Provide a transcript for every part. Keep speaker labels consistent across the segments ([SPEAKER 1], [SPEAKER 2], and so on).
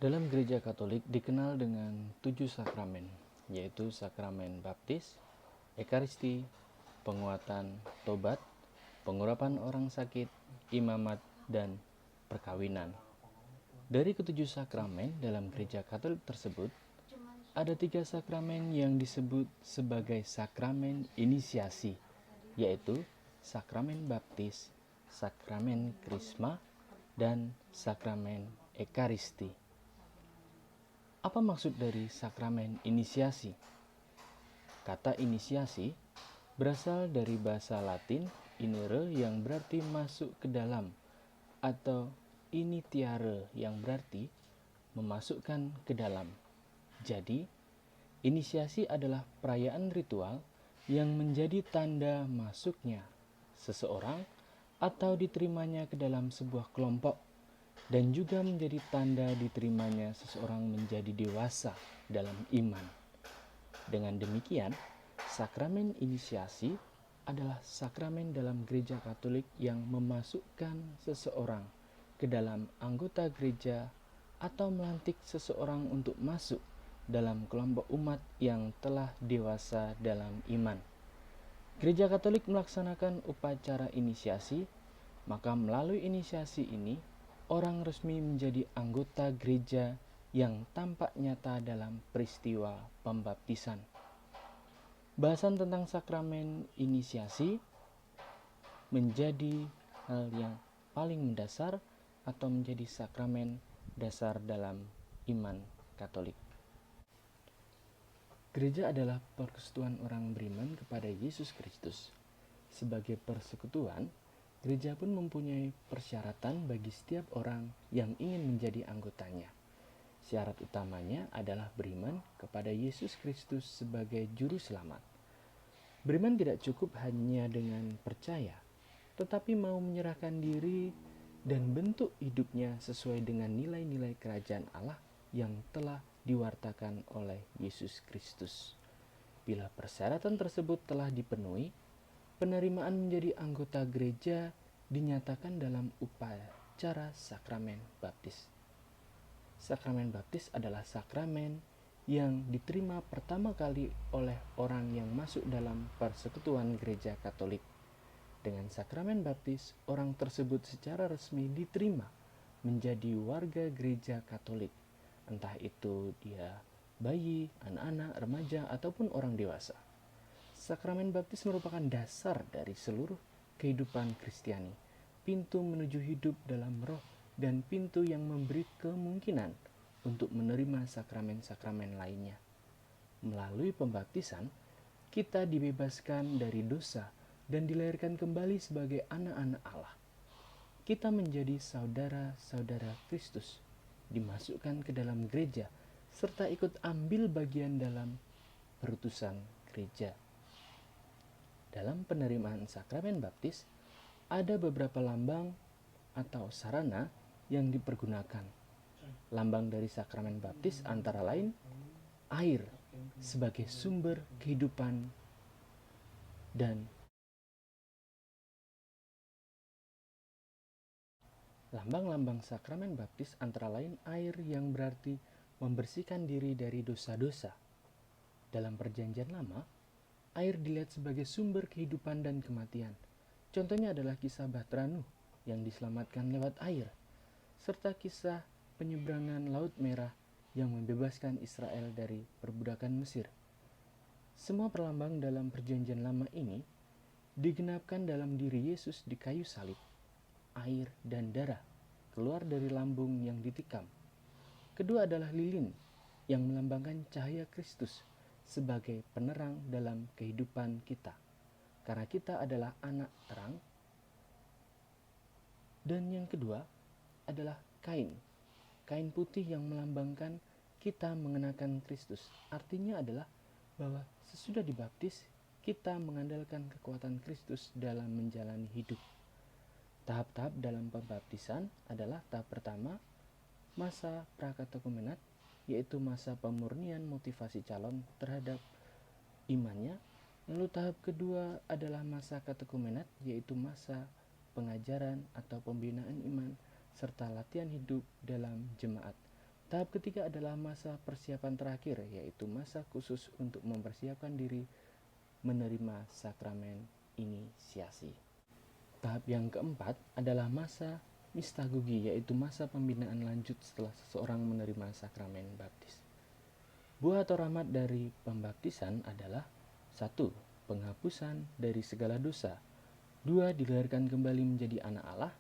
[SPEAKER 1] Dalam gereja Katolik dikenal dengan 7 sakramen, yaitu sakramen baptis, ekaristi, penguatan, tobat, pengurapan orang sakit, imamat, dan perkawinan. Dari ketujuh sakramen dalam gereja Katolik tersebut, ada 3 sakramen yang disebut sebagai sakramen inisiasi, yaitu sakramen baptis, sakramen krisma, dan sakramen ekaristi. Apa maksud dari sakramen inisiasi? Kata inisiasi berasal dari bahasa Latin inere yang berarti masuk ke dalam, atau initiare yang berarti memasukkan ke dalam. Jadi, inisiasi adalah perayaan ritual yang menjadi tanda masuknya seseorang atau diterimanya ke dalam sebuah kelompok, dan juga menjadi tanda diterimanya seseorang menjadi dewasa dalam iman. Dengan demikian, sakramen inisiasi adalah sakramen dalam gereja Katolik yang memasukkan seseorang ke dalam anggota gereja atau melantik seseorang untuk masuk dalam kelompok umat yang telah dewasa dalam iman. Gereja Katolik melaksanakan upacara inisiasi, maka melalui inisiasi ini orang resmi menjadi anggota gereja yang tampak nyata dalam peristiwa pembaptisan. Bahasan tentang sakramen inisiasi menjadi hal yang paling mendasar atau menjadi sakramen dasar dalam iman Katolik. Gereja adalah persekutuan orang beriman kepada Yesus Kristus. Sebagai persekutuan, gereja pun mempunyai persyaratan bagi setiap orang yang ingin menjadi anggotanya. Syarat utamanya adalah beriman kepada Yesus Kristus sebagai juru selamat. Beriman tidak cukup hanya dengan percaya, tetapi mau menyerahkan diri dan bentuk hidupnya sesuai dengan nilai-nilai kerajaan Allah yang telah diwartakan oleh Yesus Kristus. Bila persyaratan tersebut telah dipenuhi, penerimaan menjadi anggota gereja dinyatakan dalam upacara sakramen baptis. Sakramen baptis adalah sakramen yang diterima pertama kali oleh orang yang masuk dalam persekutuan gereja Katolik. Dengan sakramen baptis, orang tersebut secara resmi diterima menjadi warga gereja Katolik, entah itu dia bayi, anak-anak, remaja, ataupun orang dewasa. Sakramen baptis merupakan dasar dari seluruh kehidupan Kristiani, pintu menuju hidup dalam roh, dan pintu yang memberi kemungkinan untuk menerima sakramen-sakramen lainnya. Melalui pembaptisan, kita dibebaskan dari dosa dan dilahirkan kembali sebagai anak-anak Allah. Kita menjadi saudara-saudara Kristus, dimasukkan ke dalam gereja, serta ikut ambil bagian dalam perutusan gereja. Dalam penerimaan sakramen baptis, ada beberapa lambang atau sarana yang dipergunakan. Lambang dari sakramen baptis antara lain air sebagai sumber kehidupan dan lambang-lambang sakramen baptis antara lain air yang berarti membersihkan diri dari dosa-dosa. Dalam Perjanjian Lama, air dilihat sebagai sumber kehidupan dan kematian. Contohnya adalah kisah Bahtera Nuh yang diselamatkan lewat air, serta kisah penyeberangan Laut Merah yang membebaskan Israel dari perbudakan Mesir. Semua perlambang dalam Perjanjian Lama ini digenapkan dalam diri Yesus di kayu salib. Air dan darah keluar dari lambung yang ditikam. Kedua adalah lilin yang melambangkan cahaya Kristus sebagai penerang dalam kehidupan kita, karena kita adalah anak terang. Dan yang kedua adalah kain putih yang melambangkan kita mengenakan Kristus. Artinya adalah bahwa sesudah dibaptis, kita mengandalkan kekuatan Kristus dalam menjalani hidup. Tahap-tahap dalam pembaptisan adalah tahap pertama, masa prakatekumenat, yaitu masa pemurnian motivasi calon terhadap imannya. Lalu tahap kedua adalah masa katekumenat, yaitu masa pengajaran atau pembinaan iman serta latihan hidup dalam jemaat. Tahap ketiga adalah masa persiapan terakhir, yaitu masa khusus untuk mempersiapkan diri menerima sakramen inisiasi. Tahap yang keempat adalah masa mistagogi, yaitu masa pembinaan lanjut setelah seseorang menerima sakramen baptis. Buah atau rahmat dari pembaptisan adalah 1. Penghapusan dari segala dosa. 2. Dilahirkan kembali menjadi anak Allah.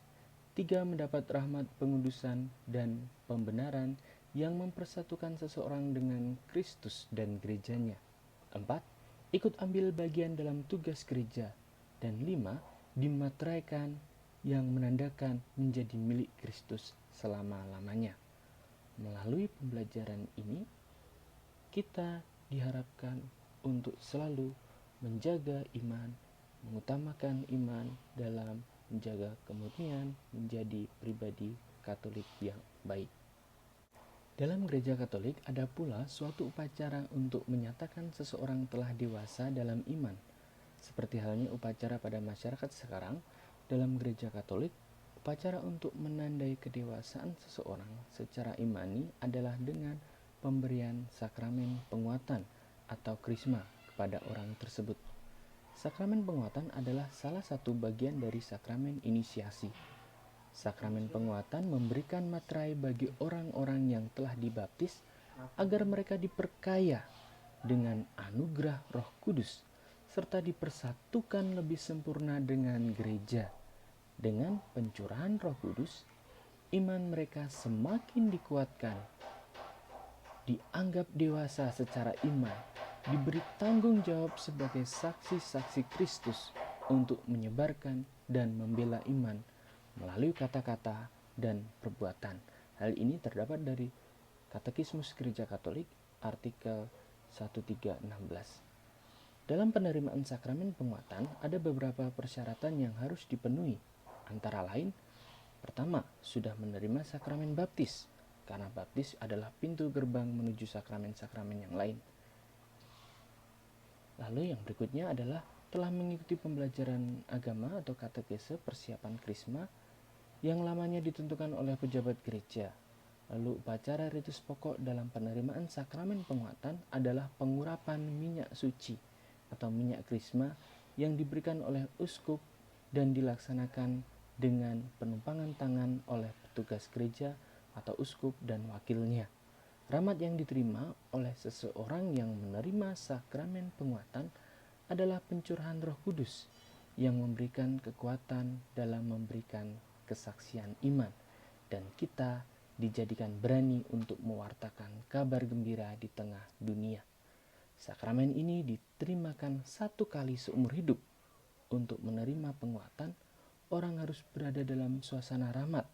[SPEAKER 1] 3. Mendapat rahmat pengudusan dan pembenaran yang mempersatukan seseorang dengan Kristus dan gerejanya. 4. Ikut ambil bagian dalam tugas gereja. Dan 5. Dimateraikan yang menandakan menjadi milik Kristus selama-lamanya. Melalui pembelajaran ini, kita diharapkan untuk selalu menjaga iman, mengutamakan iman dalam menjaga kemurnian menjadi pribadi Katolik yang baik. Dalam gereja Katolik ada pula suatu upacara untuk menyatakan seseorang telah dewasa dalam iman. Seperti halnya upacara pada masyarakat sekarang, dalam gereja Katolik, upacara untuk menandai kedewasaan seseorang secara imani adalah dengan pemberian sakramen penguatan atau krisma kepada orang tersebut. Sakramen penguatan adalah salah satu bagian dari sakramen inisiasi. Sakramen penguatan memberikan materai bagi orang-orang yang telah dibaptis agar mereka diperkaya dengan anugerah Roh Kudus serta dipersatukan lebih sempurna dengan gereja. Dengan pencurahan Roh Kudus, iman mereka semakin dikuatkan, dianggap dewasa secara iman, diberi tanggung jawab sebagai saksi-saksi Kristus untuk menyebarkan dan membela iman melalui kata-kata dan perbuatan. Hal ini terdapat dari Katekismus Gereja Katolik artikel 1316. Dalam penerimaan sakramen penguatan ada beberapa persyaratan yang harus dipenuhi. Antara lain, pertama, sudah menerima sakramen baptis, karena baptis adalah pintu gerbang menuju sakramen-sakramen yang lain. Lalu yang berikutnya adalah telah mengikuti pembelajaran agama atau katekese persiapan krisma yang lamanya ditentukan oleh pejabat gereja. Lalu upacara ritus pokok dalam penerimaan sakramen penguatan adalah pengurapan minyak suci atau minyak krisma yang diberikan oleh uskup dan dilaksanakan dengan penumpangan tangan oleh petugas gereja atau uskup dan wakilnya. Rahmat yang diterima oleh seseorang yang menerima sakramen penguatan adalah pencurahan Roh Kudus yang memberikan kekuatan dalam memberikan kesaksian iman, dan kita dijadikan berani untuk mewartakan kabar gembira di tengah dunia. Sakramen ini diterimakan satu kali seumur hidup. Untuk menerima penguatan, orang harus berada dalam suasana rahmat.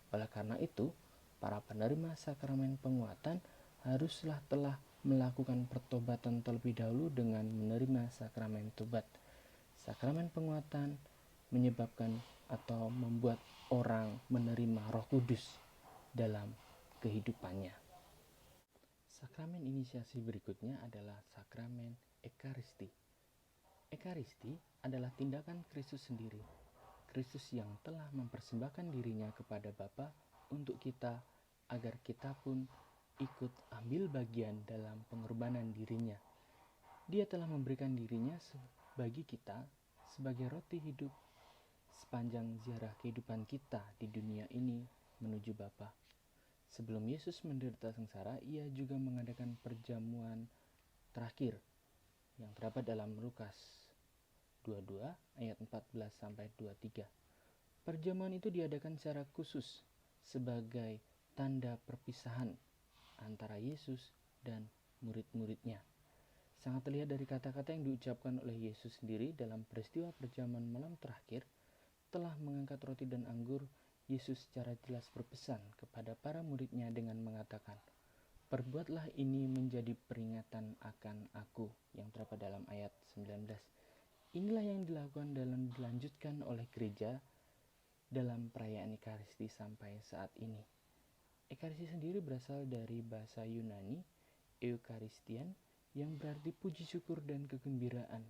[SPEAKER 1] Oleh karena itu, para penerima sakramen penguatan haruslah telah melakukan pertobatan terlebih dahulu dengan menerima sakramen tobat. Sakramen penguatan menyebabkan atau membuat orang menerima Roh Kudus dalam kehidupannya. Sakramen inisiasi berikutnya adalah sakramen Ekaristi. Ekaristi adalah tindakan Kristus sendiri. Kristus yang telah mempersembahkan dirinya kepada Bapa untuk kita agar kita pun ikut ambil bagian dalam pengorbanan dirinya. Dia telah memberikan dirinya bagi kita sebagai roti hidup sepanjang ziarah kehidupan kita di dunia ini menuju Bapa. Sebelum Yesus menderita sengsara, ia juga mengadakan perjamuan terakhir yang terdapat dalam Lukas 22 ayat 14 sampai 23. Perjamuan itu diadakan secara khusus sebagai tanda perpisahan antara Yesus dan murid-muridnya. Sangat terlihat dari kata-kata yang diucapkan oleh Yesus sendiri dalam peristiwa perjamuan malam terakhir. Telah mengangkat roti dan anggur, Yesus secara jelas berpesan kepada para muridnya dengan mengatakan, "Perbuatlah ini menjadi peringatan akan aku," yang terdapat dalam ayat 19. Inilah yang dilakukan dan dilanjutkan oleh gereja dalam perayaan Ekaristi sampai saat ini. Ekaristi sendiri berasal dari bahasa Yunani Eukaristian yang berarti puji syukur dan kegembiraan.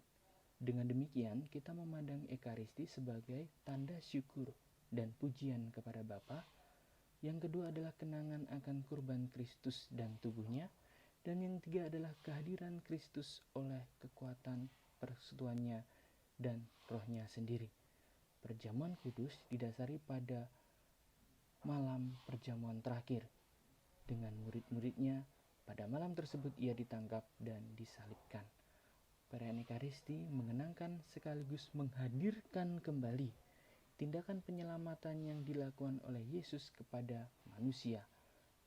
[SPEAKER 1] Dengan demikian, kita memandang Ekaristi sebagai tanda syukur dan pujian kepada Bapa Yang kedua adalah kenangan akan kurban Kristus dan tubuhnya. Dan yang ketiga adalah kehadiran Kristus oleh kekuatan persekutuannya dan rohnya sendiri. Perjamuan kudus didasari pada malam perjamuan terakhir. Dengan murid-muridnya, pada malam tersebut ia ditangkap dan disalibkan. Perayaan Ekaristi mengenangkan sekaligus menghadirkan kembali tindakan penyelamatan yang dilakukan oleh Yesus kepada manusia.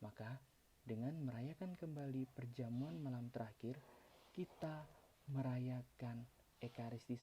[SPEAKER 1] Maka dengan merayakan kembali perjamuan malam terakhir, kita merayakan Ekaristi